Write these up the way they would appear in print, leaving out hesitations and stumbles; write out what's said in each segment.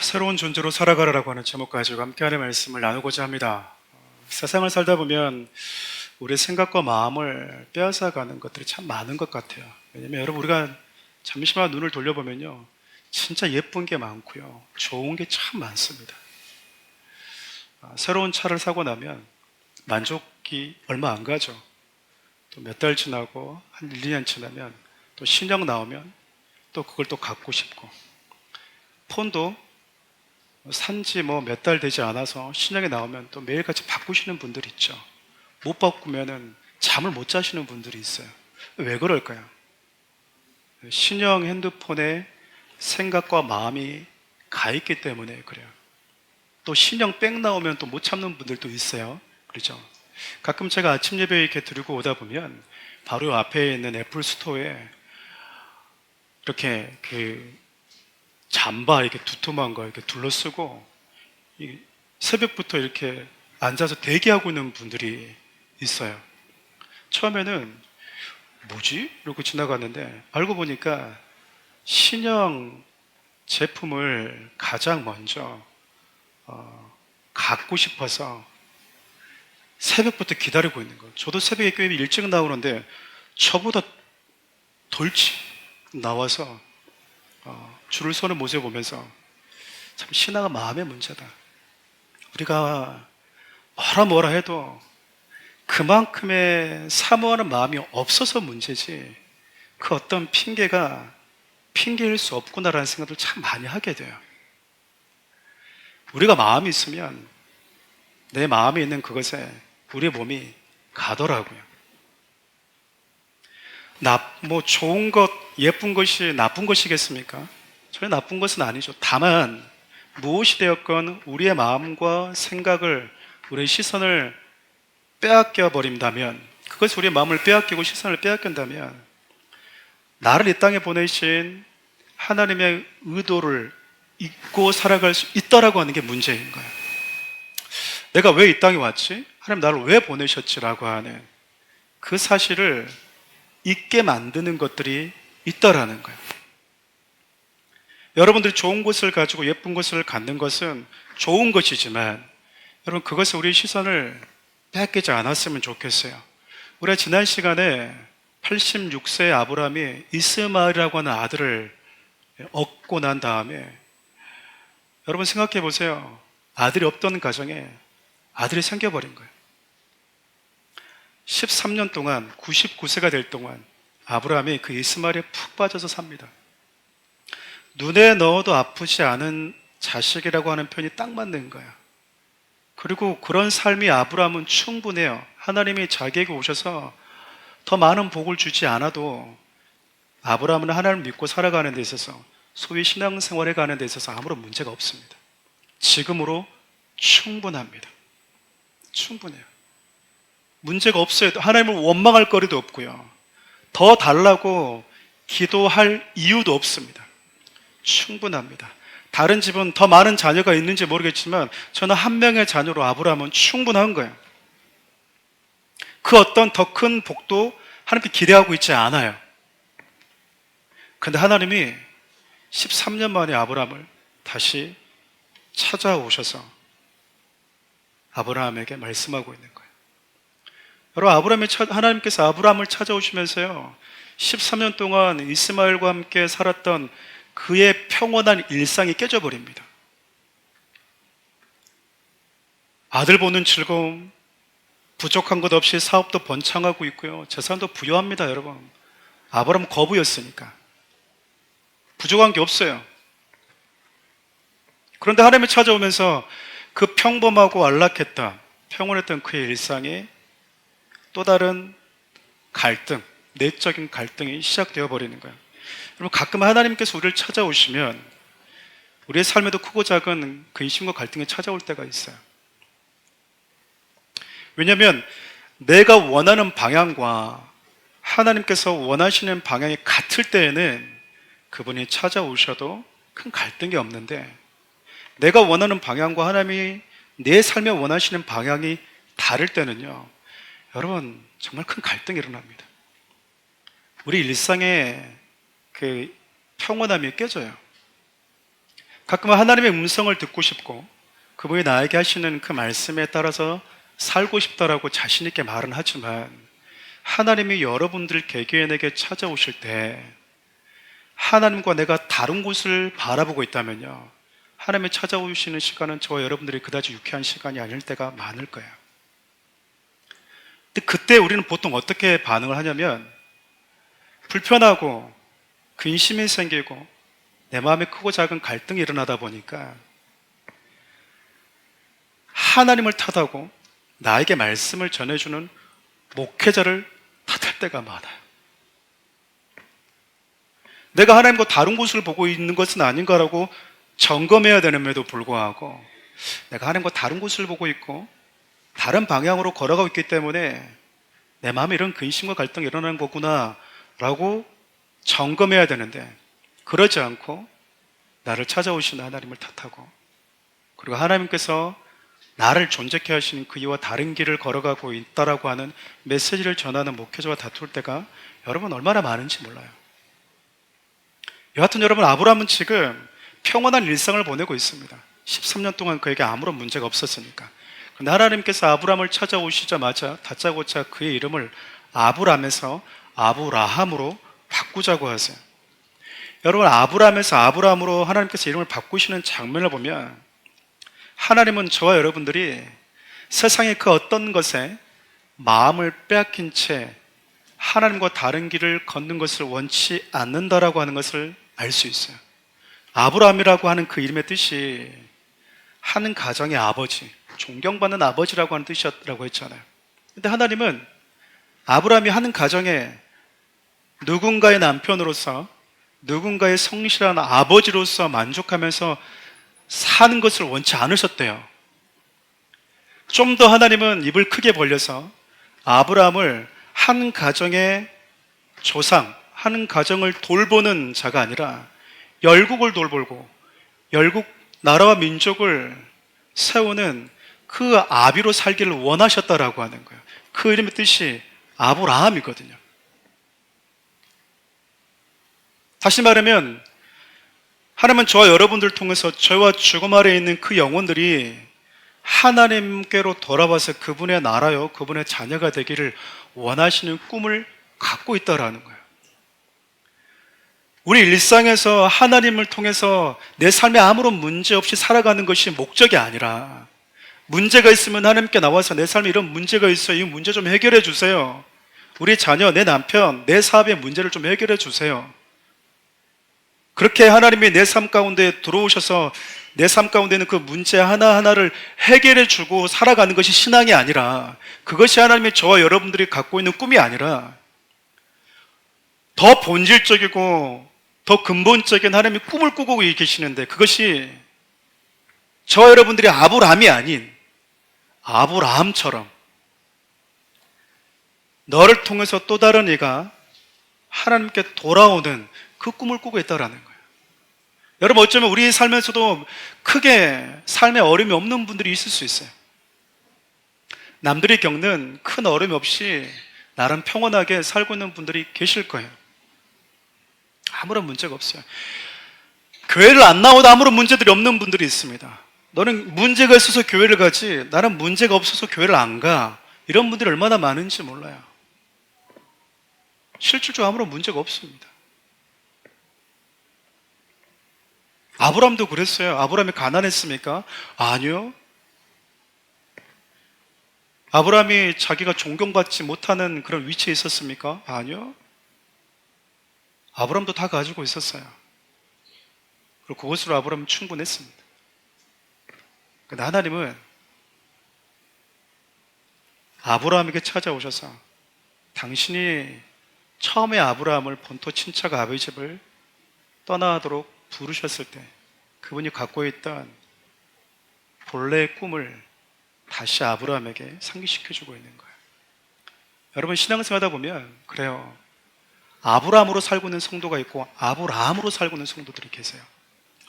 새로운 존재로 살아가라라고 하는 제목 가지고 함께하는 말씀을 나누고자 합니다. 세상을 살다 보면 우리의 생각과 마음을 빼앗아가는 것들이 참 많은 것 같아요. 왜냐면 여러분, 우리가 잠시만 눈을 돌려보면요, 진짜 예쁜 게 많고요, 좋은 게 참 많습니다. 새로운 차를 사고 나면 만족이 얼마 안 가죠. 또 몇 달 지나고 한 1, 2년 지나면 또 신형 나오면 또 그걸 또 갖고 싶고, 폰도 산지 몇 달 되지 않아서 신형이 나오면 또 매일같이 바꾸시는 분들이 있죠. 못 바꾸면은 잠을 못 자시는 분들이 있어요. 왜 그럴까요? 신형 핸드폰에 생각과 마음이 가 있기 때문에 그래요. 또 신형 백 나오면 또 못 참는 분들도 있어요. 그렇죠? 가끔 제가 아침 예배 이렇게 드리고 오다 보면 바로 앞에 있는 애플 스토어에 이렇게 잠바 이렇게 두툼한 거 이렇게 둘러쓰고 새벽부터 이렇게 앉아서 대기하고 있는 분들이 있어요. 처음에는 뭐지? 이러고 지나갔는데 알고 보니까 신형 제품을 가장 먼저 갖고 싶어서 새벽부터 기다리고 있는 거예요. 저도 새벽에 꽤 일찍 나오는데 저보다 더 일찍 나와서 줄을 서는 모습을 보면서 참 신앙은 마음의 문제다. 우리가 뭐라 해도 그만큼의 사모하는 마음이 없어서 문제지 그 어떤 핑계가 핑계일 수 없구나라는 생각을 참 많이 하게 돼요. 우리가 마음이 있으면 내 마음에 있는 그것에 우리의 몸이 가더라고요. 좋은 것, 예쁜 것이 나쁜 것이겠습니까? 전혀 나쁜 것은 아니죠. 다만 무엇이 되었건 우리의 마음과 생각을, 우리의 시선을 빼앗겨 버린다면, 그것이 우리의 마음을 빼앗기고 시선을 빼앗긴다면 나를 이 땅에 보내신 하나님의 의도를 잊고 살아갈 수 있다라고 하는 게 문제인 거예요. 내가 왜 이 땅에 왔지? 하나님 나를 왜 보내셨지라고 하는 그 사실을 잊게 만드는 것들이 있다라는 거예요. 여러분들이 좋은 것을 가지고 예쁜 것을 갖는 것은 좋은 것이지만 여러분, 그것을 우리의 시선을 뺏기지 않았으면 좋겠어요. 우리가 지난 시간에 86세 아브라함이 이스마엘이라고 하는 아들을 얻고 난 다음에 여러분 생각해 보세요. 아들이 없던 가정에 아들이 생겨버린 거예요. 13년 동안, 99세가 될 동안 아브라함이 그 이스마엘에 푹 빠져서 삽니다. 눈에 넣어도 아프지 않은 자식이라고 하는 표현이 딱 맞는 거야. 그리고 그런 삶이 아브라함은 충분해요. 하나님이 자기에게 오셔서 더 많은 복을 주지 않아도 아브라함은 하나님을 믿고 살아가는 데 있어서, 소위 신앙생활에 가는 데 있어서 아무런 문제가 없습니다. 지금으로 충분합니다. 충분해요. 문제가 없어요. 하나님을 원망할 거리도 없고요, 더 달라고 기도할 이유도 없습니다. 충분합니다. 다른 집은 더 많은 자녀가 있는지 모르겠지만 저는 한 명의 자녀로 아브라함은 충분한 거예요. 그 어떤 더 큰 복도 하나님께 기대하고 있지 않아요. 그런데 하나님이 13년 만에 아브라함을 다시 찾아오셔서 아브라함에게 말씀하고 있는 거예요. 여러분, 하나님께서 아브라함을 찾아오시면서요, 13년 동안 이스마엘과 함께 살았던 그의 평온한 일상이 깨져버립니다. 아들 보는 즐거움, 부족한 것 없이 사업도 번창하고 있고요, 재산도 부유합니다. 여러분, 아브라함은 거부였으니까 부족한 게 없어요. 그런데 하나님이 찾아오면서 그 평범하고 안락했던, 평온했던 그의 일상에 또 다른 갈등, 내적인 갈등이 시작되어 버리는 거예요. 여러분, 가끔 하나님께서 우리를 찾아오시면 우리의 삶에도 크고 작은 근심과 갈등이 찾아올 때가 있어요. 왜냐하면 내가 원하는 방향과 하나님께서 원하시는 방향이 같을 때에는 그분이 찾아오셔도 큰 갈등이 없는데, 내가 원하는 방향과 하나님이 내 삶에 원하시는 방향이 다를 때는요, 여러분, 정말 큰 갈등이 일어납니다. 우리 일상에 그 평온함이 깨져요. 가끔은 하나님의 음성을 듣고 싶고 그분이 나에게 하시는 그 말씀에 따라서 살고 싶다라고 자신 있게 말은 하지만 하나님이 여러분들 개개인에게 찾아오실 때 하나님과 내가 다른 곳을 바라보고 있다면요, 하나님이 찾아오시는 시간은 저와 여러분들이 그다지 유쾌한 시간이 아닐 때가 많을 거예요. 근데 그때 우리는 보통 어떻게 반응을 하냐면 불편하고 근심이 생기고 내 마음에 크고 작은 갈등이 일어나다 보니까 하나님을 탓하고 나에게 말씀을 전해주는 목회자를 탓할 때가 많아요. 내가 하나님과 다른 곳을 보고 있는 것은 아닌가라고 점검해야 되는데도 불구하고 내가 하나님과 다른 곳을 보고 있고 다른 방향으로 걸어가고 있기 때문에 내 마음에 이런 근심과 갈등이 일어나는 거구나 라고 점검해야 되는데, 그러지 않고 나를 찾아오시는 하나님을 탓하고 그리고 하나님께서 나를 존재케 하시는 그 이와 다른 길을 걸어가고 있다라고 하는 메시지를 전하는 목회자와 다툴 때가 여러분 얼마나 많은지 몰라요. 여하튼 여러분, 아브라함은 지금 평온한 일상을 보내고 있습니다. 13년 동안 그에게 아무런 문제가 없었으니까. 그런데 하나님께서 아브라함을 찾아오시자마자 다짜고짜 그의 이름을 아브람에서 아브라함으로 바꾸자고 하세요. 여러분, 아브람에서 아브라함으로 하나님께서 이름을 바꾸시는 장면을 보면 하나님은 저와 여러분들이 세상의 그 어떤 것에 마음을 빼앗긴 채 하나님과 다른 길을 걷는 것을 원치 않는다라고 하는 것을 알 수 있어요. 아브라함이라고 하는 그 이름의 뜻이 하는 가정의 아버지, 존경받는 아버지라고 하는 뜻이었다고 했잖아요. 근데 하나님은 아브라함이 하는 가정에 누군가의 남편으로서, 누군가의 성실한 아버지로서 만족하면서 사는 것을 원치 않으셨대요. 좀 더 하나님은 입을 크게 벌려서 아브라함을 한 가정의 조상, 한 가정을 돌보는 자가 아니라 열국을 돌보고 열국 나라와 민족을 세우는 그 아비로 살기를 원하셨다라고 하는 거예요. 그 이름의 뜻이 아브라함이거든요. 다시 말하면 하나님은 저와 여러분들 통해서 저와 죽음 아래에 있는 그 영혼들이 하나님께로 돌아와서 그분의 나라요, 그분의 자녀가 되기를 원하시는 꿈을 갖고 있다라는 거예요. 우리 일상에서 하나님을 통해서 내 삶에 아무런 문제 없이 살아가는 것이 목적이 아니라, 문제가 있으면 하나님께 나와서 내 삶에 이런 문제가 있어요, 이 문제 좀 해결해 주세요. 우리 자녀, 내 남편, 내 사업의 문제를 좀 해결해 주세요. 그렇게 하나님이 내 삶 가운데 들어오셔서 내 삶 가운데 있는 그 문제 하나하나를 해결해 주고 살아가는 것이 신앙이 아니라, 그것이 하나님이 저와 여러분들이 갖고 있는 꿈이 아니라 더 본질적이고 더 근본적인 하나님의 꿈을 꾸고 계시는데, 그것이 저와 여러분들이 아브라함이 아닌 아브라함처럼 너를 통해서 또 다른 이가 하나님께 돌아오는 그 꿈을 꾸고 있다라는 거예요. 여러분, 어쩌면 우리 삶에서도 크게 삶에 어려움이 없는 분들이 있을 수 있어요. 남들이 겪는 큰 어려움 없이 나름 평온하게 살고 있는 분들이 계실 거예요. 아무런 문제가 없어요. 교회를 안 나오도 아무런 문제들이 없는 분들이 있습니다. 너는 문제가 있어서 교회를 가지, 나는 문제가 없어서 교회를 안 가. 이런 분들이 얼마나 많은지 몰라요. 실질적으로 아무런 문제가 없습니다. 아브라함도 그랬어요. 아브라함이 가난했습니까? 아니요. 아브라함이 자기가 존경받지 못하는 그런 위치에 있었습니까? 아니요. 아브라함도 다 가지고 있었어요. 그리고 그것으로 아브라함은 충분했습니다. 그런데 하나님은 아브라함에게 찾아오셔서 당신이 처음에 아브라함을 본토 친척 아버지 집을 떠나도록 부르셨을 때 그분이 갖고 있던 본래의 꿈을 다시 아브라함에게 상기시켜주고 있는 거예요. 여러분, 신앙생활 하다 보면 그래요. 아브라함으로 살고 있는 성도가 있고 아브라함으로 살고 있는 성도들이 계세요.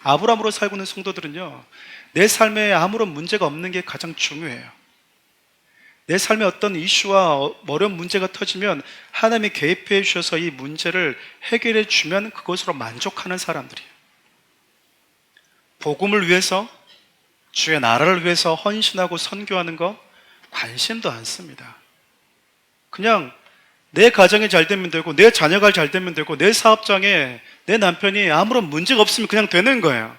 아브라함으로 살고 있는 성도들은요, 내 삶에 아무런 문제가 없는 게 가장 중요해요. 내 삶에 어떤 이슈와 어려운 문제가 터지면 하나님이 개입해 주셔서 이 문제를 해결해 주면 그것으로 만족하는 사람들이에요. 복음을 위해서, 주의 나라를 위해서 헌신하고 선교하는 거 관심도 않습니다. 그냥 내 가정이 잘 되면 되고, 내 자녀가 잘 되면 되고, 내 사업장에 내 남편이 아무런 문제가 없으면 그냥 되는 거예요.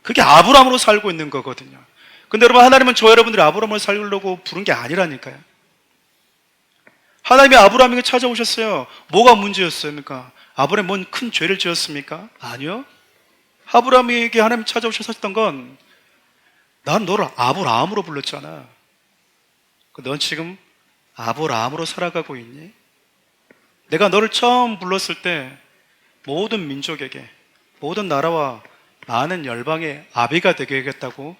그게 아브라함으로 살고 있는 거거든요. 근데 여러분, 하나님은 저 여러분들이 아브라함을 살려고 부른 게 아니라니까요. 하나님이 아브라함에게 찾아오셨어요. 뭐가 문제였습니까? 아브라함이 뭔 큰 죄를 지었습니까? 아니요. 아브라함에게 하나님 찾아오셨던 건, 난 너를 아브라함으로 불렀잖아. 넌 지금 아브라함으로 살아가고 있니? 내가 너를 처음 불렀을 때 모든 민족에게, 모든 나라와 많은 열방의 아비가 되게 하겠다고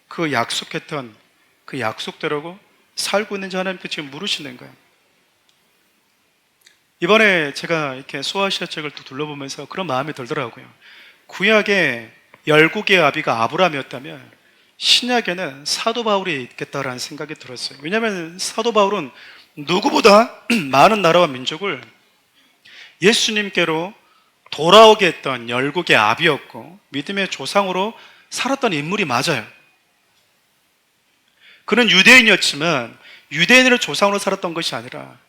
그 약속했던 그 약속대로 살고 있는지 하나님께 지금 물으시는 거예요. 이번에 제가 이렇게 소아시아 책을 또 둘러보면서 그런 마음이 들더라고요. 구약의 열국의 아비가 아브라함이었다면 신약에는 사도 바울이 있겠다라는 생각이 들었어요. 왜냐하면 사도 바울은 누구보다 많은 나라와 민족을 예수님께로 돌아오게 했던 열국의 아비였고 믿음의 조상으로 살았던 인물이 맞아요. 그는 유대인이었지만 유대인으로 조상으로 살았던 것이 아니라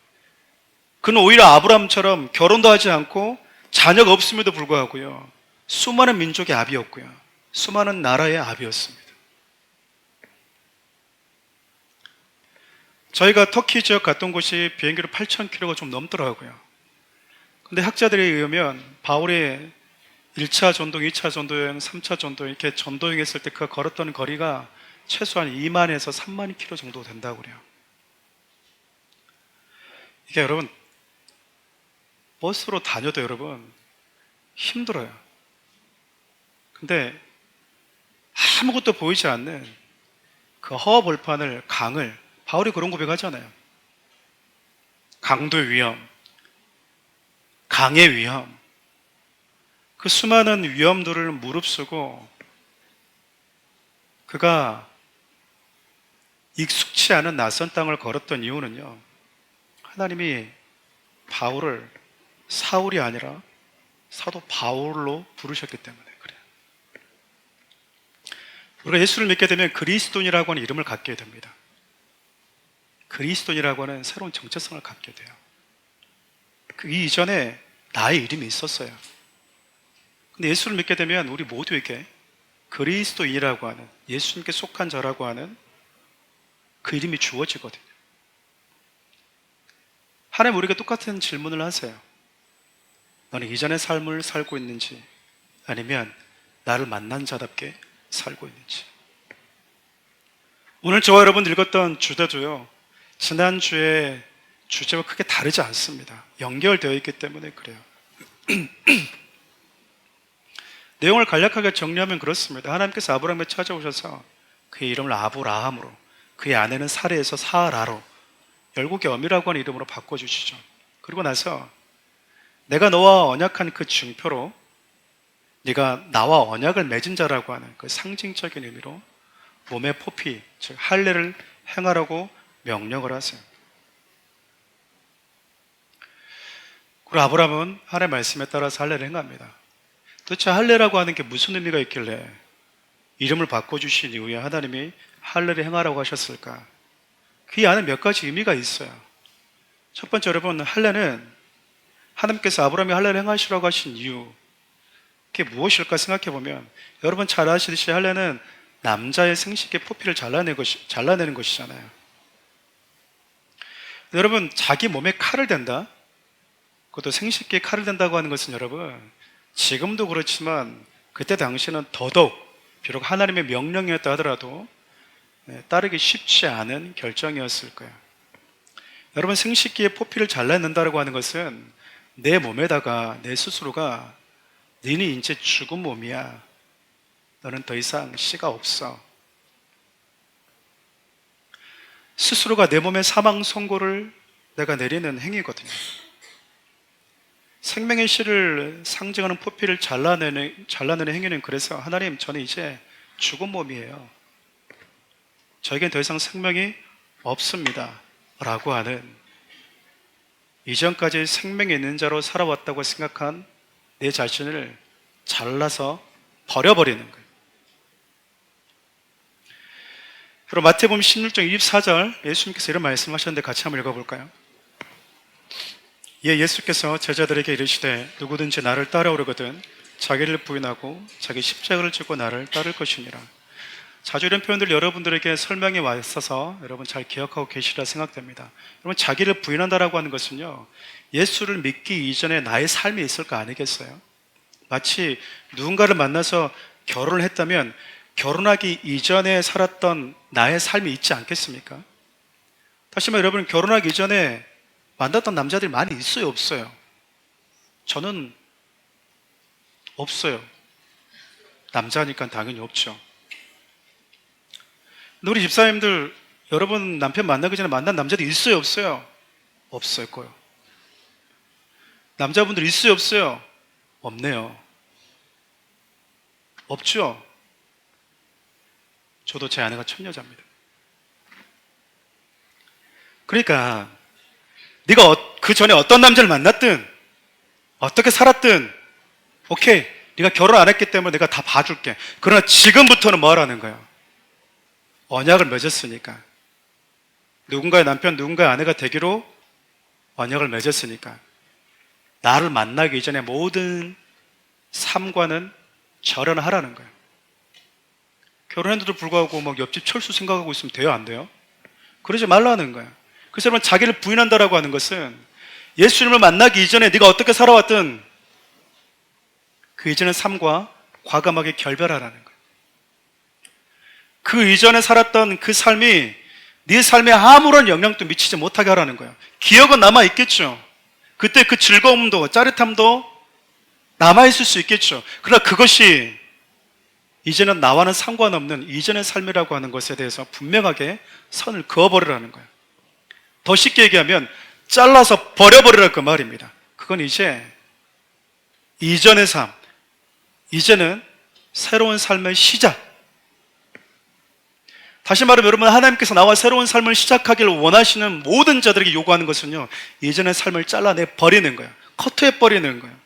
그는 오히려 아브라함처럼 결혼도 하지 않고 자녀가 없음에도 불구하고요, 수많은 민족의 아비였고요, 수많은 나라의 아비였습니다. 저희가 터키 지역 갔던 곳이 비행기로 8,000km가 좀 넘더라고요. 근데 학자들에 의하면 바울의 1차 전도, 2차 전도여행, 3차 전도여행, 이렇게 전도여행 했을 때 그가 걸었던 거리가 최소한 2만에서 3만 킬로 정도 된다고 그래요. 이게 여러분, 버스로 다녀도 여러분 힘들어요. 근데 아무것도 보이지 않는 그 허허벌판을, 강을, 바울이 그런 고백하잖아요. 강도의 위험, 강의 위험, 그 수많은 위험들을 무릅쓰고 그가 익숙치 않은 낯선 땅을 걸었던 이유는요, 하나님이 바울을 사울이 아니라 사도 바울로 부르셨기 때문에 그래요. 우리가 예수를 믿게 되면 그리스도인이라고 하는 이름을 갖게 됩니다. 그리스도인이라고 하는 새로운 정체성을 갖게 돼요. 그 이전에 나의 이름이 있었어요. 근데 예수를 믿게 되면 우리 모두에게 그리스도인이라고 하는, 예수님께 속한 자라고 하는 그 이름이 주어지거든요. 하나님 우리에게 똑같은 질문을 하세요. 너는 이전의 삶을 살고 있는지, 아니면 나를 만난 자답게 살고 있는지. 오늘 저와 여러분 읽었던 주제도요, 지난주에 주제와 크게 다르지 않습니다. 연결되어 있기 때문에 그래요. 내용을 간략하게 정리하면 그렇습니다. 하나님께서 아브라함에 찾아오셔서 그의 이름을 아브라함으로, 그의 아내는 사레에서 사라로, 열국의 어미라고 하는 이름으로 바꿔주시죠. 그리고 나서 내가 너와 언약한 그 증표로 네가 나와 언약을 맺은 자라고 하는 그 상징적인 의미로 몸의 포피, 즉 할례를 행하라고 명령을 하세요. 그리고 아브라함은 하나님의 말씀에 따라서 할례를 행합니다. 도대체 할례라고 하는 게 무슨 의미가 있길래 이름을 바꿔주신 이후에 하나님이 할례를 행하라고 하셨을까? 그 안에 몇 가지 의미가 있어요. 첫 번째, 여러분, 할례는 하나님께서 아브라함이 할례를 행하시라고 하신 이유, 그게 무엇일까 생각해 보면, 여러분 잘 아시듯이 할례는 남자의 생식의 포피를 잘라내는 것이잖아요. 여러분, 자기 몸에 칼을 댄다? 그것도 생식기에 칼을 댄다고 하는 것은 여러분, 지금도 그렇지만 그때 당시는 더더욱, 비록 하나님의 명령이었다 하더라도 따르기 쉽지 않은 결정이었을 거예요. 여러분, 생식기에 포피를 잘라낸다고 하는 것은 내 몸에다가 내 스스로가 너는 이제 죽은 몸이야, 너는 더 이상 씨가 없어, 스스로가 내 몸의 사망 선고를 내가 내리는 행위거든요. 생명의 씨를 상징하는 포피를 잘라내는 행위는, 그래서 하나님, 저는 이제 죽은 몸이에요, 저에겐 더 이상 생명이 없습니다 라고 하는, 이전까지 생명이 있는 자로 살아왔다고 생각한 내 자신을 잘라서 버려버리는 거예요. 그리고 마태복음 16장 24절 예수님께서 이런 말씀하셨는데 같이 한번 읽어볼까요? 예수께서 제자들에게 이르시되 누구든지 나를 따라오려거든 자기를 부인하고 자기 십자가를 지고 나를 따를 것이니라. 자주 이런 표현들 여러분들에게 설명이 와 있어서 여러분 잘 기억하고 계시리라 생각됩니다. 여러분, 자기를 부인한다라고 하는 것은요, 예수를 믿기 이전에 나의 삶이 있을 거 아니겠어요? 마치 누군가를 만나서 결혼을 했다면 결혼하기 이전에 살았던 나의 삶이 있지 않겠습니까? 다시 말해 여러분, 결혼하기 이전에 만났던 남자들이 많이 있어요, 없어요? 저는 없어요. 남자니까 당연히 없죠. 근데 우리 집사님들, 여러분 남편 만나기 전에 만난 남자들 있어요, 없어요? 없을 거예요. 남자분들 있어요, 없어요? 없네요. 없죠? 저도 제 아내가 천여자입니다. 그러니까 네가 그 전에 어떤 남자를 만났든 어떻게 살았든 오케이, 네가 결혼 안 했기 때문에 내가 다 봐줄게. 그러나 지금부터는 뭐 하라는 거예요? 언약을 맺었으니까, 누군가의 남편, 누군가의 아내가 되기로 언약을 맺었으니까 나를 만나기 이전에 모든 삶과는 절연하라는 거예요. 결혼했는데도 불구하고 막 옆집 철수 생각하고 있으면 돼요, 안 돼요? 그러지 말라는 거예요. 그래서 여러분, 자기를 부인한다라고 하는 것은 예수님을 만나기 이전에 네가 어떻게 살아왔든 그 이전의 삶과 과감하게 결별하라는 거예요. 그 이전에 살았던 그 삶이 네 삶에 아무런 영향도 미치지 못하게 하라는 거예요. 기억은 남아있겠죠. 그때 그 즐거움도 짜릿함도 남아있을 수 있겠죠. 그러나 그것이 이제는 나와는 상관없는 이전의 삶이라고 하는 것에 대해서 분명하게 선을 그어버리라는 거예요. 더 쉽게 얘기하면 잘라서 버려버리라 그 말입니다. 그건 이제 이전의 삶, 이제는 새로운 삶의 시작. 다시 말하면 여러분, 하나님께서 나와 새로운 삶을 시작하기를 원하시는 모든 자들에게 요구하는 것은요, 이전의 삶을 잘라내 버리는 거예요. 커트해 버리는 거예요.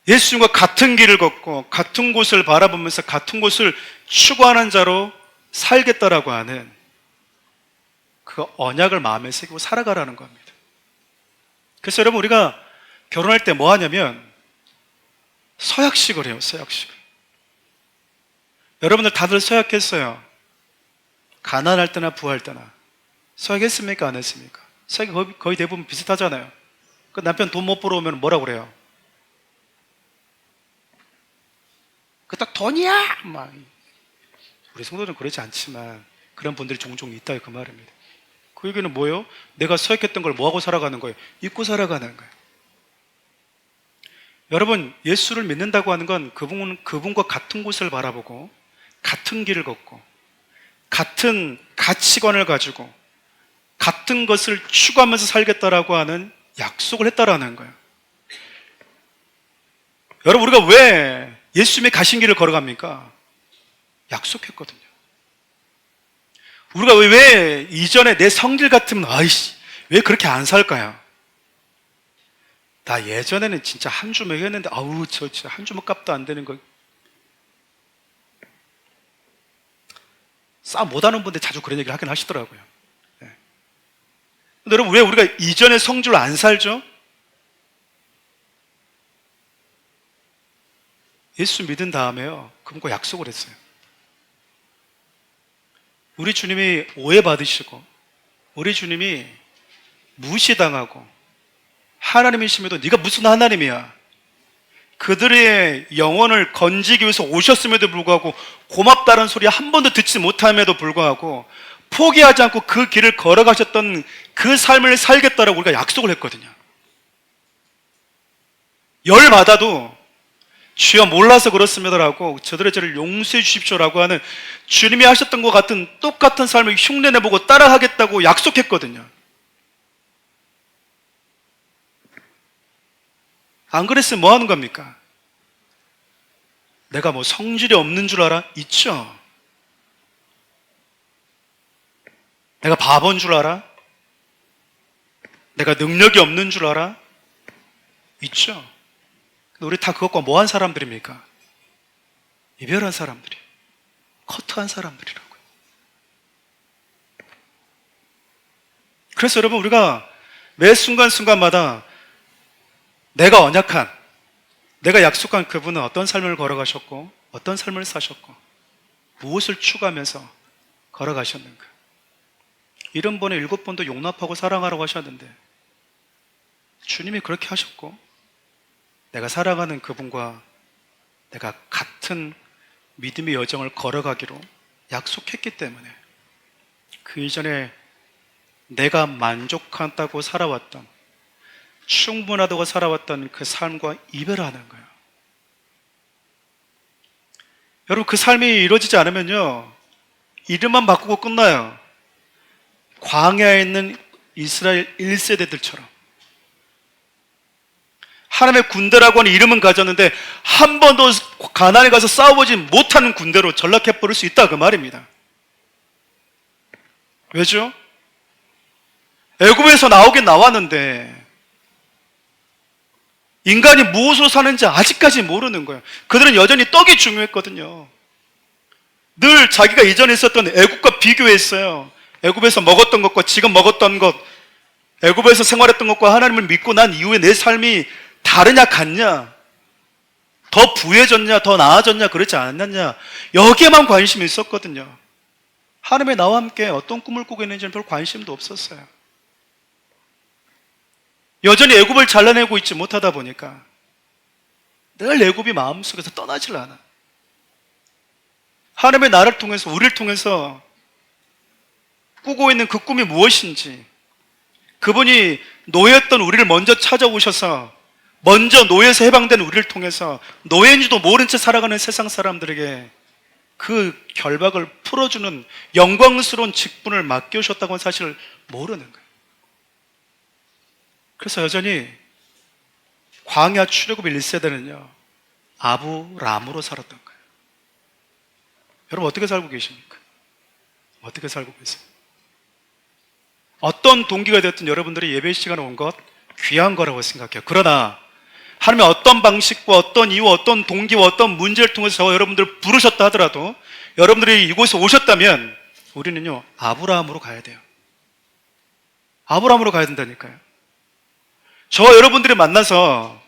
예수님과 같은 길을 걷고 같은 곳을 바라보면서 같은 곳을 추구하는 자로 살겠다라고 하는 그 언약을 마음에 새기고 살아가라는 겁니다. 그래서 여러분, 우리가 결혼할 때 뭐 하냐면 서약식을 해요, 서약식을. 여러분들 다들 서약했어요. 가난할 때나 부할 때나. 서약했습니까? 안 했습니까? 서약이 거의 대부분 비슷하잖아요. 그 남편 돈 못 벌어오면 뭐라고 그래요? 그 딱 돈이야! 막. 우리 성도들은 그렇지 않지만 그런 분들이 종종 있다, 그 말입니다. 그 얘기는 뭐예요? 내가 서약했던 걸 뭐하고 살아가는 거예요? 잊고 살아가는 거예요. 여러분, 예수를 믿는다고 하는 건 그분과 같은 곳을 바라보고 같은 길을 걷고 같은 가치관을 가지고 같은 것을 추구하면서 살겠다라고 하는 약속을 했다라는 거예요. 여러분, 우리가 왜 예수님의 가신 길을 걸어갑니까? 약속했거든요. 우리가 왜 이전에 내 성질 같으면 아이씨 왜 그렇게 안 살까요? 나 예전에는 진짜 한 주먹 했는데 아우 저 진짜 한 주먹 값도 안 되는 거. 싸움 못하는 분들 자주 그런 얘기를 하긴 하시더라고요. 네. 근데 여러분, 왜 우리가 이전의 성질로 안 살죠? 예수 믿은 다음에요, 그분과 약속을 했어요. 우리 주님이 오해받으시고 우리 주님이 무시당하고 하나님이심에도 네가 무슨 하나님이야, 그들의 영혼을 건지기 위해서 오셨음에도 불구하고 고맙다는 소리 한 번도 듣지 못함에도 불구하고 포기하지 않고 그 길을 걸어가셨던 그 삶을 살겠다라고 우리가 약속을 했거든요. 열받아도 주여 몰라서 그렇습니다라고 저들의 죄를 용서해 주십시오라고 하는 주님이 하셨던 것 같은 똑같은 삶을 흉내내보고 따라하겠다고 약속했거든요. 안 그랬으면 뭐 하는 겁니까? 내가 뭐 성질이 없는 줄 알아? 있죠. 내가 바보인 줄 알아? 내가 능력이 없는 줄 알아? 있죠. 우리 다 그것과 뭐한 사람들입니까? 이별한 사람들이, 커트한 사람들이라고요. 그래서 여러분, 우리가 매 순간순간마다 내가 언약한, 내가 약속한 그분은 어떤 삶을 걸어가셨고, 어떤 삶을 사셨고, 무엇을 추구하면서 걸어가셨는가. 70번에 7번도 용납하고 사랑하라고 하셨는데, 주님이 그렇게 하셨고, 내가 사랑하는 그분과 내가 같은 믿음의 여정을 걸어가기로 약속했기 때문에 그 이전에 내가 만족한다고 살아왔던, 충분하다고 살아왔던 그 삶과 이별하는 거예요. 여러분, 그 삶이 이루어지지 않으면요, 이름만 바꾸고 끝나요. 광야에 있는 이스라엘 1세대들처럼 하나님의 군대라고 하는 이름은 가졌는데 한 번도 가나안에 가서 싸워보지 못하는 군대로 전락해버릴 수 있다, 그 말입니다. 왜죠? 애굽에서 나오긴 나왔는데 인간이 무엇으로 사는지 아직까지 모르는 거예요. 그들은 여전히 떡이 중요했거든요. 늘 자기가 이전에 있었던 애굽과 비교했어요. 애굽에서 먹었던 것과 지금 먹었던 것, 애굽에서 생활했던 것과 하나님을 믿고 난 이후에 내 삶이 다르냐 같냐, 더 부해졌냐 더 나아졌냐 그렇지 않았냐, 여기에만 관심이 있었거든요. 하나님의 나와 함께 어떤 꿈을 꾸고 있는지는 별 관심도 없었어요. 여전히 애굽을 잘라내고 있지 못하다 보니까 늘 애굽이 마음속에서 떠나질 않아. 하나님의 나를 통해서, 우리를 통해서 꾸고 있는 그 꿈이 무엇인지, 그분이 노예였던 우리를 먼저 찾아오셔서 먼저 노예에서 해방된 우리를 통해서 노예인지도 모른 채 살아가는 세상 사람들에게 그 결박을 풀어주는 영광스러운 직분을 맡겨주셨다고 하는 사실을 모르는 거예요. 그래서 여전히 광야 출애굽 1세대는요 아브람으로 살았던 거예요. 여러분, 어떻게 살고 계십니까? 어떻게 살고 계세요? 어떤 동기가 되었든 여러분들이 예배 시간에 온 것 귀한 거라고 생각해요. 그러나 하나님의 어떤 방식과 어떤 이유, 어떤 동기와 어떤 문제를 통해서 여러분들을 부르셨다 하더라도 여러분들이 이곳에 오셨다면 우리는요 아브라함으로 가야 돼요. 아브라함으로 가야 된다니까요. 저와 여러분들이 만나서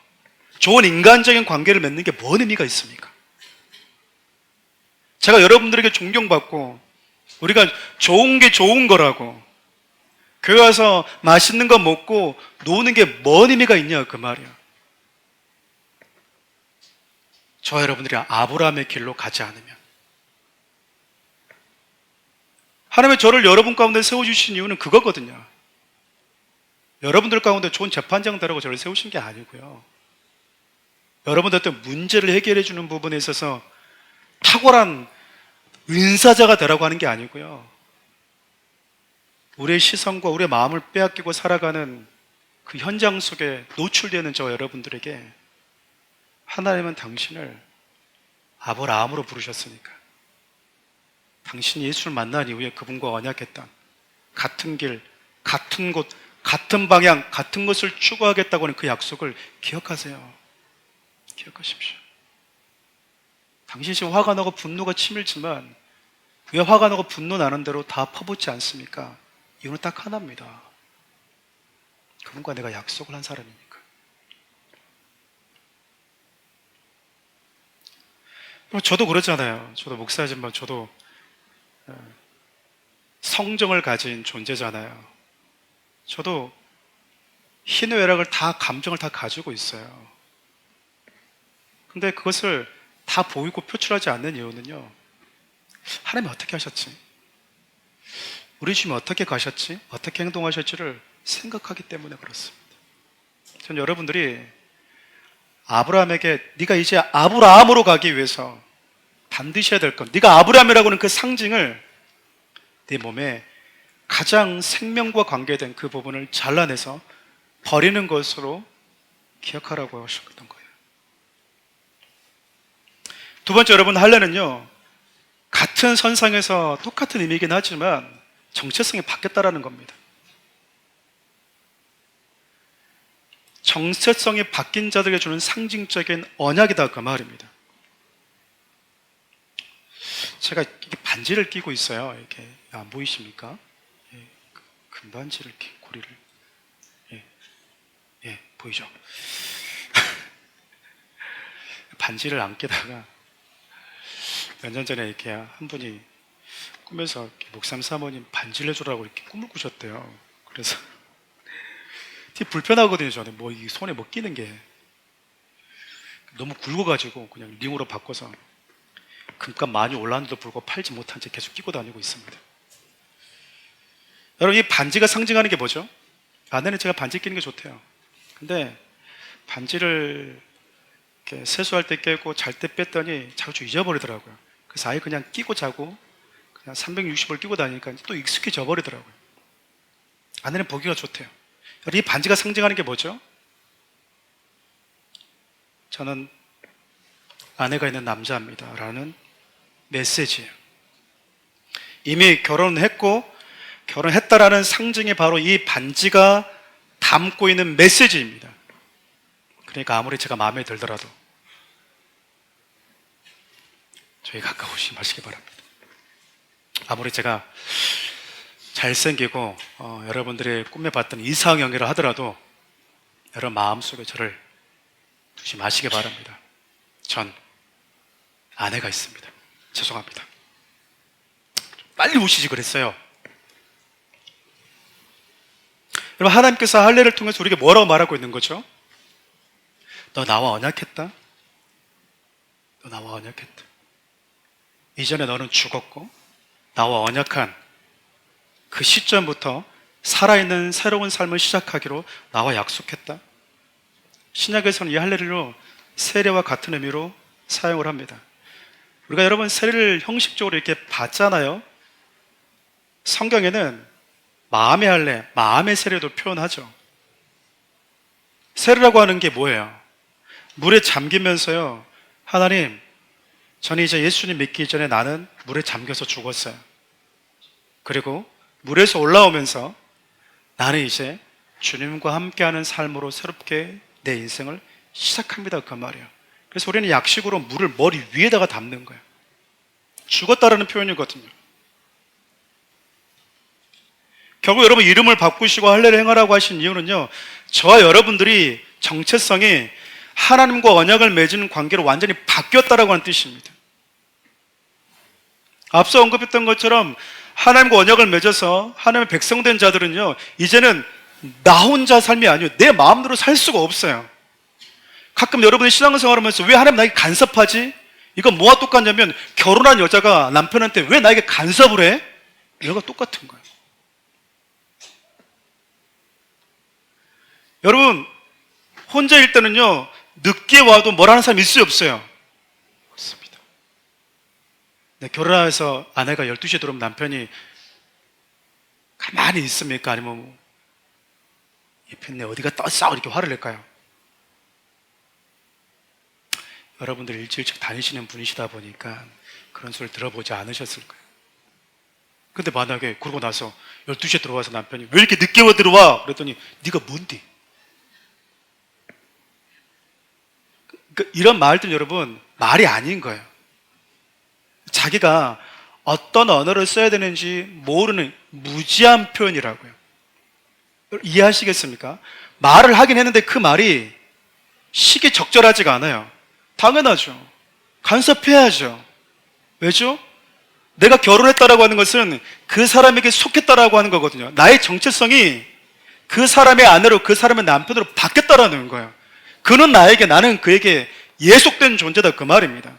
좋은 인간적인 관계를 맺는 게 뭔 의미가 있습니까? 제가 여러분들에게 존경받고 우리가 좋은 게 좋은 거라고 교회 와서 맛있는 거 먹고 노는 게 뭔 의미가 있냐, 그 말이야. 저와 여러분들이 아브라함의 길로 가지 않으면, 하나님의 저를 여러분 가운데 세워주신 이유는 그거거든요. 여러분들 가운데 좋은 재판장 되라고 저를 세우신 게 아니고요, 여러분들한테 문제를 해결해 주는 부분에 있어서 탁월한 은사자가 되라고 하는 게 아니고요, 우리의 시선과 우리의 마음을 빼앗기고 살아가는 그 현장 속에 노출되는 저와 여러분들에게 하나님은 당신을 아브라함으로 부르셨으니까 당신이 예수를 만난 이후에 그분과 언약했던 같은 길, 같은 곳, 같은 방향, 같은 것을 추구하겠다고 하는 그 약속을 기억하세요. 기억하십시오. 당신 지금 화가 나고 분노가 치밀지만 왜 화가 나고 분노 나는 대로 다 퍼붓지 않습니까? 이유는 딱 하나입니다. 그분과 내가 약속을 한 사람이니까. 저도 그러잖아요. 저도 목사지만 저도 성정을 가진 존재잖아요. 저도 희노애락을 다, 감정을 다 가지고 있어요. 근데 그것을 다 보이고 표출하지 않는 이유는요, 하나님이 어떻게 하셨지? 우리 주님이 어떻게 가셨지? 어떻게 행동하셨지를 생각하기 때문에 그렇습니다. 전 여러분들이 아브라함에게 네가 이제 아브라함으로 가기 위해서 반드시 해야 될 것, 네가 아브라함이라고 하는 그 상징을 네 몸에 가장 생명과 관계된 그 부분을 잘라내서 버리는 것으로 기억하라고 하셨던 거예요. 두 번째, 여러분, 할례는요 같은 선상에서 똑같은 의미이긴 하지만 정체성이 바뀌었다라는 겁니다. 정체성이 바뀐 자들에게 주는 상징적인 언약이다, 그 말입니다. 제가 이렇게 반지를 끼고 있어요. 이렇게 안 보이십니까? 예, 금반지를 이렇게 고리를 예, 예 보이죠? 반지를 안 끼다가 몇 년 전에 이렇게 한 분이 꿈에서 이렇게 목사님 사모님 반지를 해주라고 이렇게 꿈을 꾸셨대요. 그래서 되게 불편하거든요. 저는 뭐 이 손에 뭐 끼는 게 너무 굵어가지고 그냥 링으로 바꿔서 금값 많이 올랐는데도 불구하고 팔지 못한 채 계속 끼고 다니고 있습니다. 여러분, 이 반지가 상징하는 게 뭐죠? 아내는 제가 반지 끼는 게 좋대요. 근데 반지를 이렇게 세수할 때 끼고 잘 때 뺐더니 자주 잊어버리더라고요. 그래서 아예 그냥 끼고 자고 그냥 360을 끼고 다니니까 또 익숙해져 버리더라고요. 아내는 보기가 좋대요. 여러분, 이 반지가 상징하는 게 뭐죠? 저는 아내가 있는 남자입니다 라는 메시지예요. 이미 결혼했고 결혼했다라는 상징이 바로 이 반지가 담고 있는 메시지입니다. 그러니까 아무리 제가 마음에 들더라도 저희 가까우시 마시기 바랍니다. 아무리 제가 잘생기고 여러분들이 꿈에 봤던 이상형이라 하더라도 여러분 마음속에 저를 두지 마시기 바랍니다. 전 아내가 있습니다. 죄송합니다. 빨리 오시지 그랬어요. 여러분, 하나님께서 할례를 통해서 우리에게 뭐라고 말하고 있는 거죠? 너 나와 언약했다? 너 나와 언약했다. 이전에 너는 죽었고 나와 언약한 그 시점부터 살아있는 새로운 삶을 시작하기로 나와 약속했다. 신약에서는 이 할례를 세례와 같은 의미로 사용을 합니다. 우리가 여러분 세례를 형식적으로 이렇게 받잖아요. 성경에는 마음의 할례, 마음의 세례도 표현하죠. 세례라고 하는 게 뭐예요? 물에 잠기면서요, 하나님, 저는 이제 예수님 믿기 전에 나는 물에 잠겨서 죽었어요. 그리고 물에서 올라오면서 나는 이제 주님과 함께하는 삶으로 새롭게 내 인생을 시작합니다. 그 말이에요. 그래서 우리는 약식으로 물을 머리 위에다가 담는 거예요. 죽었다라는 표현이거든요. 결국 여러분 이름을 바꾸시고 할례를 행하라고 하신 이유는요, 저와 여러분들이 정체성이 하나님과 언약을 맺는 관계로 완전히 바뀌었다라고 하는 뜻입니다. 앞서 언급했던 것처럼 하나님과 언약을 맺어서 하나님의 백성된 자들은요, 이제는 나 혼자 삶이 아니에요. 내 마음대로 살 수가 없어요. 가끔 여러분이 신앙생활 하면서 왜 하나님 나에게 간섭하지? 이건 뭐가 똑같냐면 결혼한 여자가 남편한테 왜 나에게 간섭을 해? 이거가 똑같은 거예요. 여러분, 혼자일 때는요, 늦게 와도 뭐라는 사람이 있어요, 없어요? 없습니다. 네, 결혼해서 아내가 12시에 들어오면 남편이 가만히 있습니까? 아니면 뭐, 이 펜네 어디가 떴어? 이렇게 화를 낼까요? 여러분들 일찍 다니시는 분이시다 보니까 그런 소리를 들어보지 않으셨을 거예요. 근데 만약에 그러고 나서 12시에 들어와서 남편이 왜 이렇게 늦게 들어와? 그랬더니 네가 뭔데? 이런 말들 여러분 말이 아닌 거예요. 자기가 어떤 언어를 써야 되는지 모르는 무지한 표현이라고요. 이해하시겠습니까? 말을 하긴 했는데 그 말이 시기적절하지가 않아요. 당연하죠. 간섭해야죠. 왜죠? 내가 결혼했다라고 하는 것은 그 사람에게 속했다라고 하는 거거든요. 나의 정체성이 그 사람의 아내로, 그 사람의 남편으로 바뀌었다라는 거예요. 그는 나에게, 나는 그에게 예속된 존재다, 그 말입니다.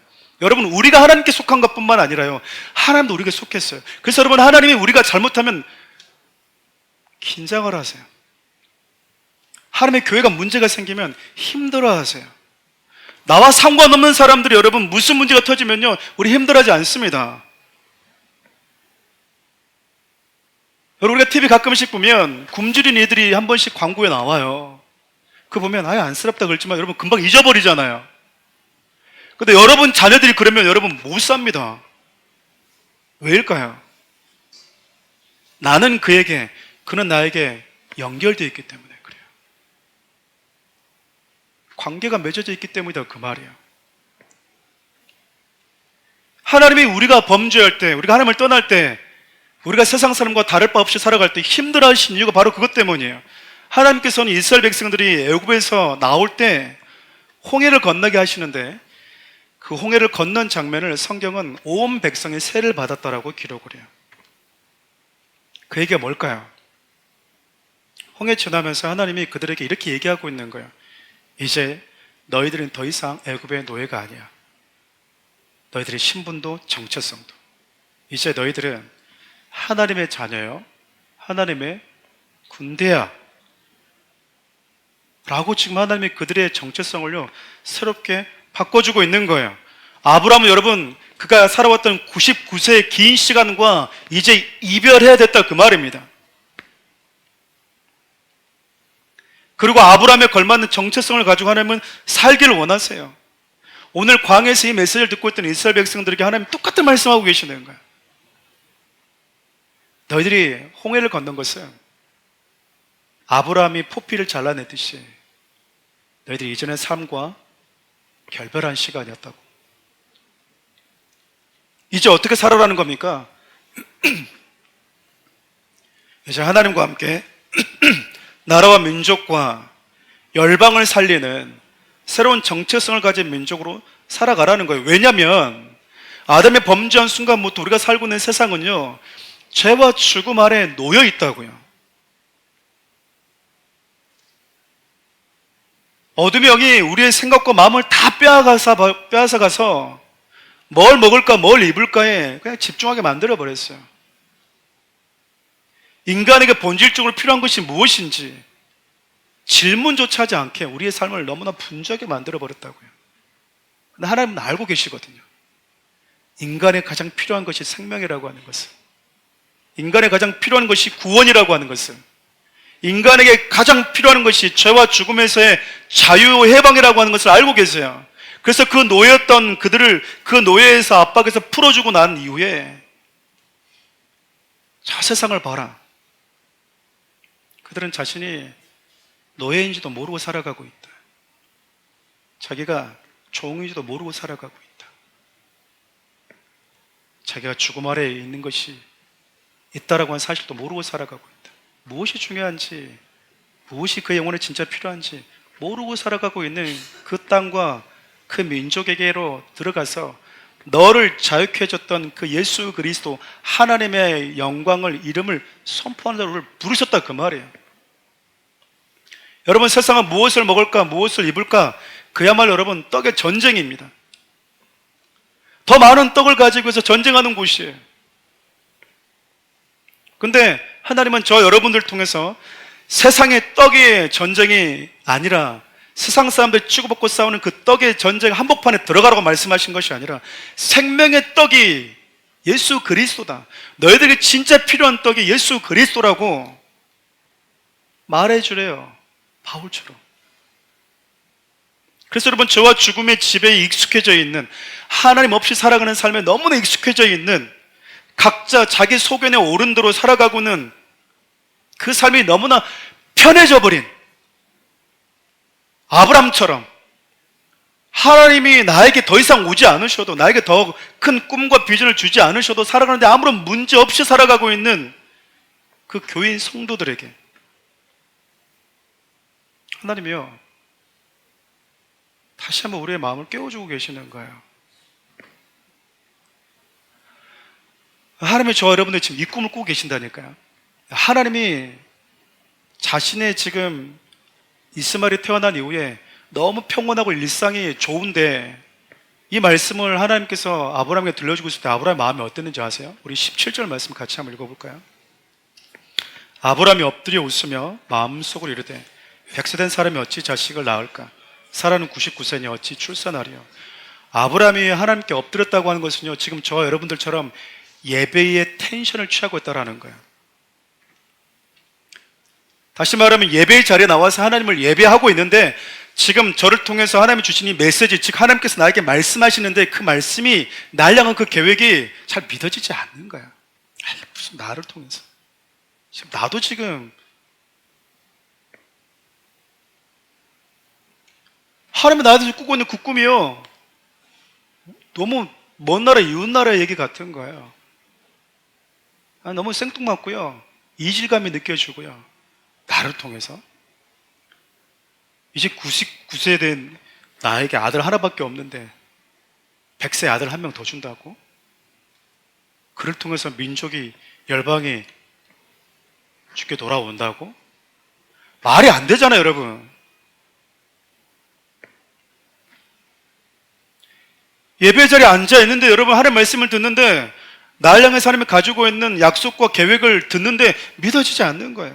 여러분, 우리가 하나님께 속한 것뿐만 아니라요, 하나님도 우리에게 속했어요. 그래서 여러분, 하나님이 우리가 잘못하면 긴장을 하세요. 하나님의 교회가 문제가 생기면 힘들어 하세요. 나와 상관없는 사람들이 여러분 무슨 문제가 터지면요, 우리 힘들어하지 않습니다. 여러분, 우리가 TV 가끔씩 보면 굶주린 이들이 한 번씩 광고에 나와요. 그거 보면 아예 안쓰럽다 그랬지만 여러분 금방 잊어버리잖아요. 근데 여러분 자녀들이 그러면 여러분 못 삽니다. 왜일까요? 나는 그에게, 그는 나에게 연결되어 있기 때문에 그래요. 관계가 맺어져 있기 때문이다, 그 말이에요. 하나님이 우리가 범죄할 때, 우리가 하나님을 떠날 때, 우리가 세상 사람과 다를 바 없이 살아갈 때 힘들어 하신 이유가 바로 그것 때문이에요. 하나님께서는 이스라엘 백성들이 애굽에서 나올 때 홍해를 건너게 하시는데 그 홍해를 건넌 장면을 성경은 온 백성이 세를 받았다라고 기록을 해요. 그 얘기가 뭘까요? 홍해 지나면서 하나님이 그들에게 이렇게 얘기하고 있는 거예요. 이제 너희들은 더 이상 애굽의 노예가 아니야. 너희들의 신분도 정체성도. 이제 너희들은 하나님의 자녀요. 하나님의 군대야. 라고 지금 하나님이 그들의 정체성을요, 새롭게 바꿔주고 있는 거예요. 아브라함은 여러분, 그가 살아왔던 99세의 긴 시간과 이제 이별해야 됐다 그 말입니다. 그리고 아브라함에 걸맞는 정체성을 가지고 하나님은 살기를 원하세요. 오늘 광야에서 이 메시지를 듣고 있던 이스라엘 백성들에게 하나님 똑같은 말씀하고 계시는 거예요. 너희들이 홍해를 건넌 것은 아브라함이 포피를 잘라내듯이 너희들이 이전의 삶과 결별한 시간이었다고. 이제 어떻게 살아라는 겁니까? 이제 하나님과 함께 나라와 민족과 열방을 살리는 새로운 정체성을 가진 민족으로 살아가라는 거예요. 왜냐하면 아담의 범죄한 순간부터 우리가 살고 있는 세상은요, 죄와 죽음 아래 놓여 있다고요. 어둠의 영이 우리의 생각과 마음을 다 빼앗아가서 뭘 먹을까 뭘 입을까에 그냥 집중하게 만들어버렸어요. 인간에게 본질적으로 필요한 것이 무엇인지 질문조차 하지 않게 우리의 삶을 너무나 분주하게 만들어버렸다고요. 근데 하나님은 알고 계시거든요. 인간에 가장 필요한 것이 생명이라고 하는 것을, 인간에 가장 필요한 것이 구원이라고 하는 것을, 인간에게 가장 필요한 것이 죄와 죽음에서의 자유 해방이라고 하는 것을 알고 계세요. 그래서 그 노예였던 그들을 그 노예에서 압박에서 풀어주고 난 이후에 저 세상을 봐라. 그들은 자신이 노예인지도 모르고 살아가고 있다. 자기가 종인지도 모르고 살아가고 있다. 자기가 죽음 아래에 있는 것이 있다라고 하는 사실도 모르고 살아가고 있다. 무엇이 중요한지, 무엇이 그 영혼에 진짜 필요한지 모르고 살아가고 있는 그 땅과 그 민족에게로 들어가서 너를 자유케 해줬던 그 예수 그리스도 하나님의 영광을, 이름을 선포하는 자를 부르셨다 그 말이에요. 여러분, 세상은 무엇을 먹을까 무엇을 입을까, 그야말로 여러분 떡의 전쟁입니다. 더 많은 떡을 가지고 해서 전쟁하는 곳이에요. 근데 하나님은 저 여러분들 통해서 세상의 떡의 전쟁이 아니라 세상 사람들 치고받고 싸우는 그 떡의 전쟁 한복판에 들어가라고 말씀하신 것이 아니라 생명의 떡이 예수 그리스도다. 너희들에게 진짜 필요한 떡이 예수 그리스도라고 말해주래요. 바울처럼. 그래서 여러분, 죄와 죽음의 지배에 익숙해져 있는, 하나님 없이 살아가는 삶에 너무나 익숙해져 있는, 각자 자기 소견에 오른 대로 살아가고는 그 삶이 너무나 편해져 버린 아브람처럼 하나님이 나에게 더 이상 오지 않으셔도, 나에게 더 큰 꿈과 비전을 주지 않으셔도 살아가는데 아무런 문제 없이 살아가고 있는 그 교인 성도들에게 하나님이요, 다시 한번 우리의 마음을 깨워주고 계시는 거예요. 하나님이 저와 여러분들 지금 이 꿈을 꾸고 계신다니까요. 하나님이 자신의 지금 이스마엘이 태어난 이후에 너무 평온하고 일상이 좋은데 이 말씀을 하나님께서 아브라함에게 들려주고 있을 때 아브라함의 마음이 어땠는지 아세요? 우리 17절 말씀 같이 한번 읽어볼까요? 아브라함이 엎드려 웃으며 마음속으로 이르되 백세된 사람이 어찌 자식을 낳을까? 사라는 99세니 어찌 출산하리요? 아브라함이 하나님께 엎드렸다고 하는 것은요, 지금 저와 여러분들처럼 예배의 텐션을 취하고 있다는 거예요. 다시 말하면 예배의 자리에 나와서 하나님을 예배하고 있는데 지금 저를 통해서 하나님이 주신 이 메시지, 즉 하나님께서 나에게 말씀하시는데 그 말씀이 날 향한 그 계획이 잘 믿어지지 않는 거야. 무슨 나를 통해서. 지금 나도 지금 하나님이 나한테 꾸고 있는 그 꿈이요, 너무 먼 나라, 이웃 나라의 얘기 같은 거예요. 너무 생뚱맞고요. 이질감이 느껴지고요. 나를 통해서. 이제 99세 된 나에게 아들 하나밖에 없는데 100세 아들 한 명 더 준다고? 그를 통해서 민족이, 열방이 죽게 돌아온다고? 말이 안 되잖아요, 여러분. 예배 자리에 앉아 있는데 여러분 하나님 말씀을 듣는데 날 향해서 하나님이 가지고 있는 약속과 계획을 듣는데 믿어지지 않는 거예요.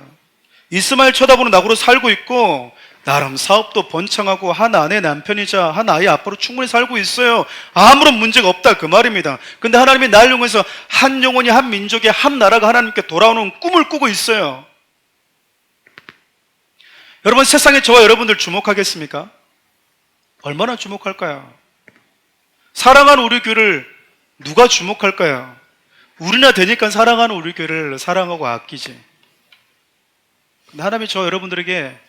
이스마엘 쳐다보는 낙으로 살고 있고 나름 사업도 번창하고 한 아내 남편이자 한 아이 아빠로 충분히 살고 있어요. 아무런 문제가 없다 그 말입니다. 근데 하나님이 날 향해서 한 영혼이, 한 민족이, 한 나라가 하나님께 돌아오는 꿈을 꾸고 있어요. 여러분, 세상에 저와 여러분들 주목하겠습니까? 얼마나 주목할까요? 사랑하는 우리 교회를 누가 주목할까요? 우리나 되니까 사랑하는 우리 교회를 사랑하고 아끼지. 근데 하나님이 저 여러분들에게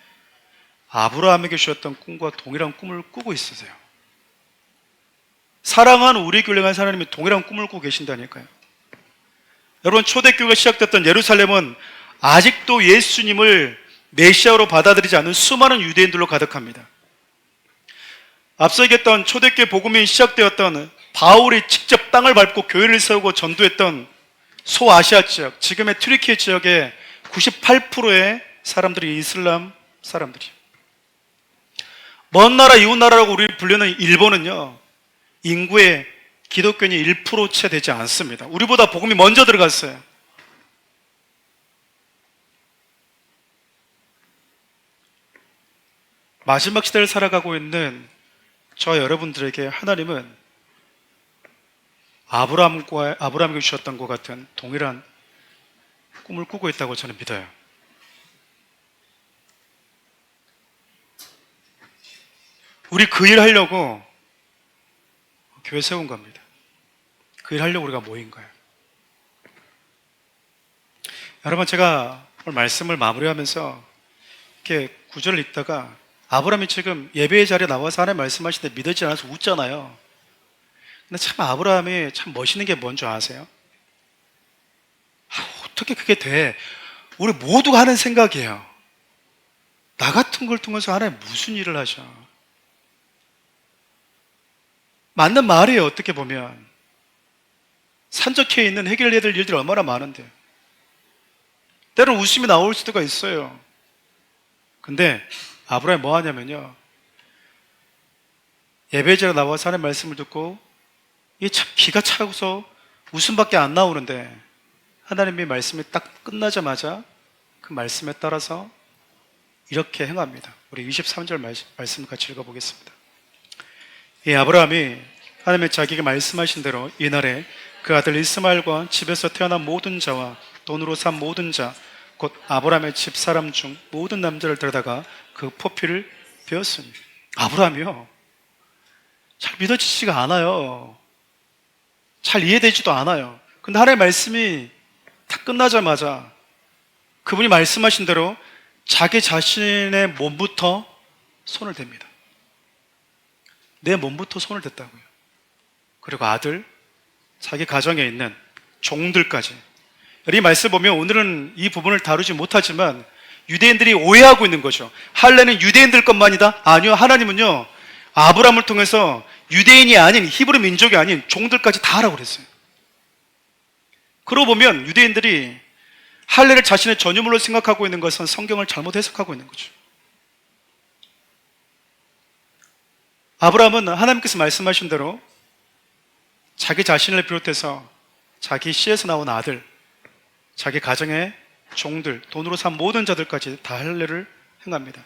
아브라함에게 주셨던 꿈과 동일한 꿈을 꾸고 있으세요. 사랑하는 우리 교회를 향한 하나님이 동일한 꿈을 꾸고 계신다니까요. 여러분, 초대교회가 시작됐던 예루살렘은 아직도 예수님을 메시아로 받아들이지 않는 수많은 유대인들로 가득합니다. 앞서 얘기했던 초대교회 복음이 시작되었던 바울이 직접 땅을 밟고 교회를 세우고 전도했던 소아시아 지역, 지금의 튀르키예 지역의 98%의 사람들이 이슬람 사람들이에요. 먼 나라, 이웃 나라라고 우리 불리는 일본은요, 인구의 기독교인이 1% 채 되지 않습니다. 우리보다 복음이 먼저 들어갔어요. 마지막 시대를 살아가고 있는 저 여러분들에게 하나님은 아브라함에게 주셨던 것 같은 동일한 꿈을 꾸고 있다고 저는 믿어요. 우리 그 일 하려고 교회 세운 겁니다. 그 일 하려고 우리가 모인 거예요. 여러분, 제가 오늘 말씀을 마무리하면서 이렇게 구절을 읽다가 아브라함이 지금 예배의 자리에 나와서 하나님 말씀하실 때 믿어지지 않아서 웃잖아요. 근데 참 아브라함이 참 멋있는 게 뭔지 아세요? 어떻게 그게 돼? 우리 모두가 하는 생각이에요. 나 같은 걸 통해서 하나님 무슨 일을 하셔? 맞는 말이에요, 어떻게 보면. 산적해 있는 해결해야 될 일들이 얼마나 많은데. 때로는 웃음이 나올 수도 있어요. 근데 아브라함이 뭐 하냐면요, 예배자로 나와서 하나님 말씀을 듣고 이게 참 기가 차고서 웃음밖에 안 나오는데 하나님의 말씀이 딱 끝나자마자 그 말씀에 따라서 이렇게 행합니다. 우리 23절 말씀을 같이 읽어보겠습니다. 이 아브라함이 하나님의 자기에게 말씀하신 대로 이날에 그 아들 이스마엘과 집에서 태어난 모든 자와 돈으로 산 모든 자, 곧 아브라함의 집사람 중 모든 남자를 데려다가 그 포피를 베었으니. 아브라함이요, 잘 믿어지지가 않아요. 잘 이해되지도 않아요. 근데 하나님의 말씀이 다 끝나자마자 그분이 말씀하신 대로 자기 자신의 몸부터 손을 댑니다. 내 몸부터 손을 댔다고요. 그리고 아들, 자기 가정에 있는 종들까지. 이 말씀 보면 오늘은 이 부분을 다루지 못하지만 유대인들이 오해하고 있는 거죠. 할례는 유대인들 것만이다? 아니요, 하나님은요, 아브라함을 통해서 유대인이 아닌, 히브리 민족이 아닌 종들까지 다 하라고 그랬어요. 그러고 보면 유대인들이 할례를 자신의 전유물로 생각하고 있는 것은 성경을 잘못 해석하고 있는 거죠. 아브라함은 하나님께서 말씀하신 대로 자기 자신을 비롯해서 자기 씨에서 나온 아들, 자기 가정의 종들, 돈으로 산 모든 자들까지 다 할례를 행합니다.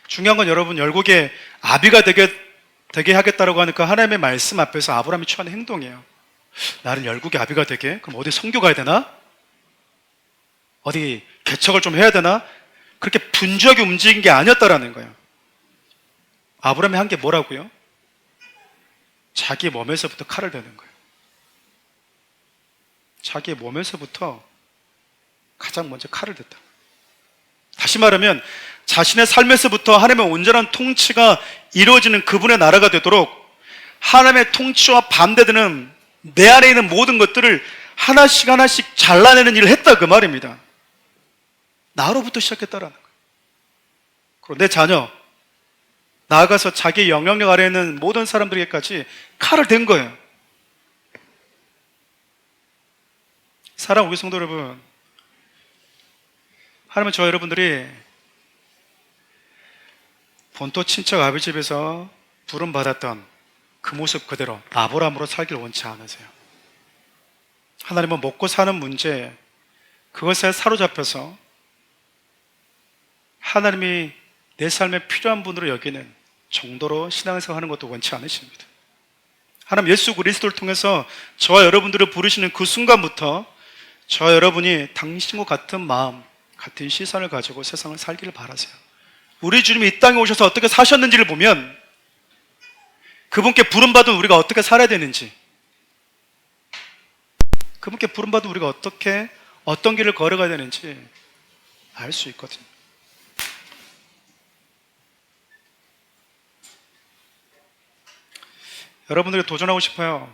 중요한 건 여러분, 열국의 아비가 되게 하겠다라고 하는 그 하나님의 말씀 앞에서 아브라함이 취하는 행동이에요. 나를 열국의 아비가 되게? 그럼 어디 선교 가야 되나? 어디 개척을 좀 해야 되나? 그렇게 분주하게 움직인 게 아니었다라는 거예요. 아브라함이 한 게 뭐라고요? 자기 몸에서부터 칼을 대는 거예요. 자기 몸에서부터 가장 먼저 칼을 댔다. 다시 말하면 자신의 삶에서부터 하나님의 온전한 통치가 이루어지는 그분의 나라가 되도록 하나님의 통치와 반대되는 내 안에 있는 모든 것들을 하나씩 하나씩 잘라내는 일을 했다 그 말입니다. 나로부터 시작했다라는 거예요. 그리고 내 자녀, 나아가서 자기 영향력 아래에 있는 모든 사람들에게까지 칼을 댄 거예요. 사랑하는 우리 성도 여러분, 하나님은 저 여러분들이 본토 친척 아버지 집에서 부름받았던 그 모습 그대로 아브라함으로 살길 원치 않으세요. 하나님은 먹고 사는 문제, 그것에 사로잡혀서 하나님이 내 삶에 필요한 분으로 여기는 정도로 신앙생활 하는 것도 원치 않으십니다. 하나님 예수 그리스도를 통해서 저와 여러분들을 부르시는 그 순간부터 저와 여러분이 당신과 같은 마음, 같은 시선을 가지고 세상을 살기를 바라세요. 우리 주님이 이 땅에 오셔서 어떻게 사셨는지를 보면 그분께 부름받은 우리가 어떻게 살아야 되는지, 그분께 부름받은 우리가 어떤 길을 걸어가야 되는지 알 수 있거든요. 여러분들이 도전하고 싶어요.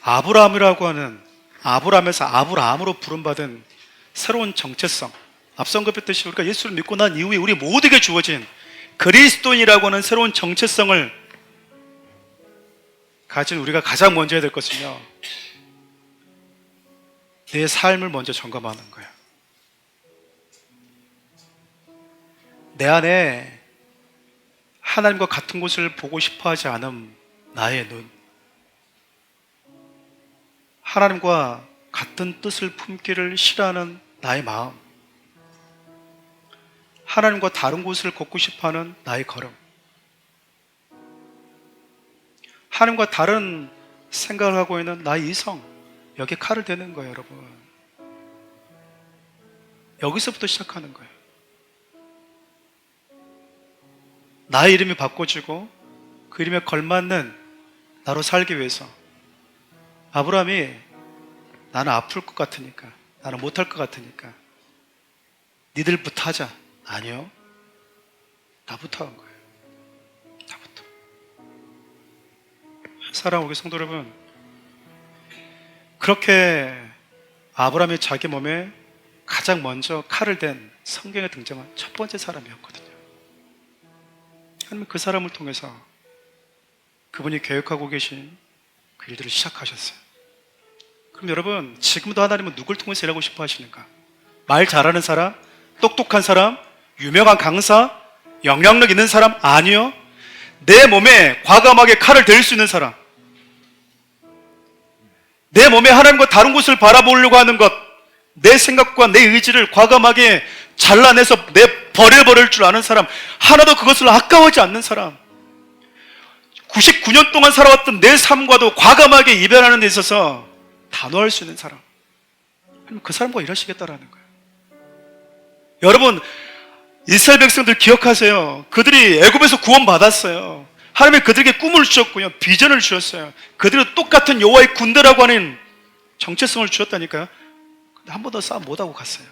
아브라함이라고 하는, 아브라함에서 아브라함으로 부름받은 새로운 정체성, 앞서 언급했듯이 우리가 예수를 믿고 난 이후에 우리 모두에게 주어진 그리스도인이라고 하는 새로운 정체성을 가진 우리가 가장 먼저 해야 될 것은요, 내 삶을 먼저 점검하는 거예요. 내 안에 하나님과 같은 곳을 보고 싶어 하지 않은 나의 눈, 하나님과 같은 뜻을 품기를 싫어하는 나의 마음, 하나님과 다른 곳을 걷고 싶어하는 나의 걸음, 하나님과 다른 생각을 하고 있는 나의 이성, 여기에 칼을 대는 거예요, 여러분. 여기서부터 시작하는 거예요. 나의 이름이 바꿔지고 그 이름에 걸맞는 나로 살기 위해서 아브라함이 나는 아플 것 같으니까, 나는 못할 것 같으니까 니들부터 하자. 아니요, 나부터 한 거예요. 나부터. 사랑하는 우리 성도 여러분, 그렇게 아브라함이 자기 몸에 가장 먼저 칼을 댄 성경에 등장한 첫 번째 사람이었거든요. 하나님은 그 사람을 통해서 그분이 계획하고 계신 그 일들을 시작하셨어요. 그럼 여러분, 지금도 하나님은 누굴 통해서 일하고 싶어 하시는가? 말 잘하는 사람? 똑똑한 사람? 유명한 강사? 영향력 있는 사람? 아니요. 내 몸에 과감하게 칼을 댈 수 있는 사람, 내 몸에 하나님과 다른 곳을 바라보려고 하는 것, 내 생각과 내 의지를 과감하게 잘라내서 버려버릴 줄 아는 사람, 하나도 그것을 아까워하지 않는 사람, 99년 동안 살아왔던 내 삶과도 과감하게 이별하는 데 있어서 단호할 수 있는 사람, 그 사람과 일하시겠다라는 거예요. 여러분, 이스라엘 백성들 기억하세요. 그들이 애굽에서 구원받았어요. 하나님이 그들에게 꿈을 주셨고요, 비전을 주셨어요. 그들은 똑같은 여호와의 군대라고 하는 정체성을 주셨다니까요. 근데 한 번 더 싸움 못하고 갔어요.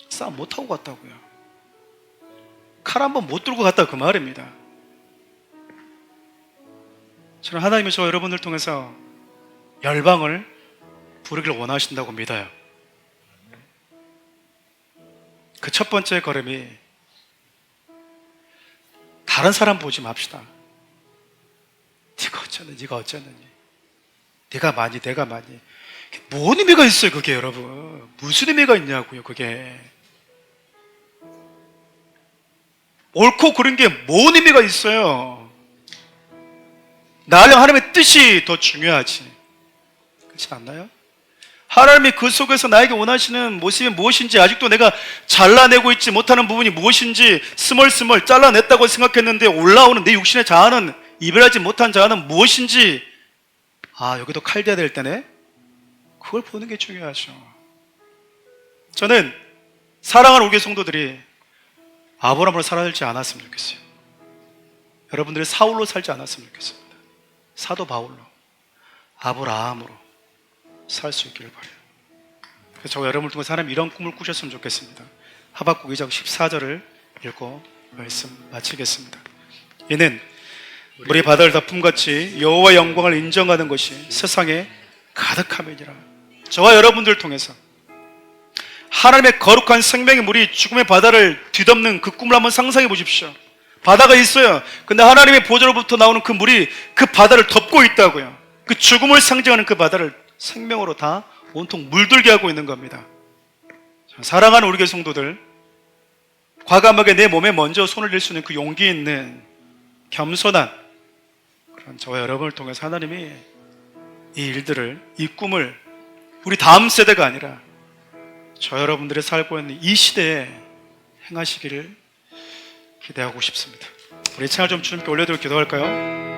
싸움 못하고 갔다고요. 칼 한 번 못 들고 갔다 그 말입니다. 저는 하나님이 저 여러분들 통해서 열방을 부르기를 원하신다고 믿어요. 그 첫 번째 걸음이 다른 사람 보지 맙시다. 네가 어쩌느니, 네가 어쩌느니, 네가 많이, 내가 많이. 뭔 의미가 있어요, 그게 여러분? 무슨 의미가 있냐고요, 그게. 옳고 그른 게 뭔 의미가 있어요? 나를 하나님의 뜻이 더 중요하지. 그렇지 않나요? 하나님이 그 속에서 나에게 원하시는 모습이 무엇인지, 아직도 내가 잘라내고 있지 못하는 부분이 무엇인지 스멀스멀 잘라냈다고 생각했는데 올라오는 내 육신의 자아는, 이별하지 못한 자아는 무엇인지, 아, 여기도 칼 대야 될 때네? 그걸 보는 게 중요하죠. 저는 사랑하는 우리 성도들이 아브라함으로 살아들지 않았으면 좋겠어요. 여러분들이 사울로 살지 않았으면 좋겠습니다. 사도 바울로, 아브라함으로 살 수 있기를 바라요. 그래서 저와 여러분을 통해서 하나님 이런 꿈을 꾸셨으면 좋겠습니다. 하박국 2장 14절을 읽고 말씀 마치겠습니다. 이는 물이 바다를 덮음같이 여호와의 영광을 인정하는 것이 세상에 가득함이니라. 저와 여러분들 통해서 하나님의 거룩한 생명의 물이 죽음의 바다를 뒤덮는 그 꿈을 한번 상상해 보십시오. 바다가 있어요. 근데 하나님의 보좌로부터 나오는 그 물이 그 바다를 덮고 있다고요. 그 죽음을 상징하는 그 바다를 생명으로 다 온통 물들게 하고 있는 겁니다. 사랑하는 우리 교회 성도들, 과감하게 내 몸에 먼저 손을 댈 수 있는 그 용기 있는 겸손한 그런 저와 여러분을 통해서 하나님이 이 일들을, 이 꿈을 우리 다음 세대가 아니라 저 여러분들이 살고 있는 이 시대에 행하시기를 기대하고 싶습니다. 우리 창을 좀 주님께 올려드리고 기도할까요?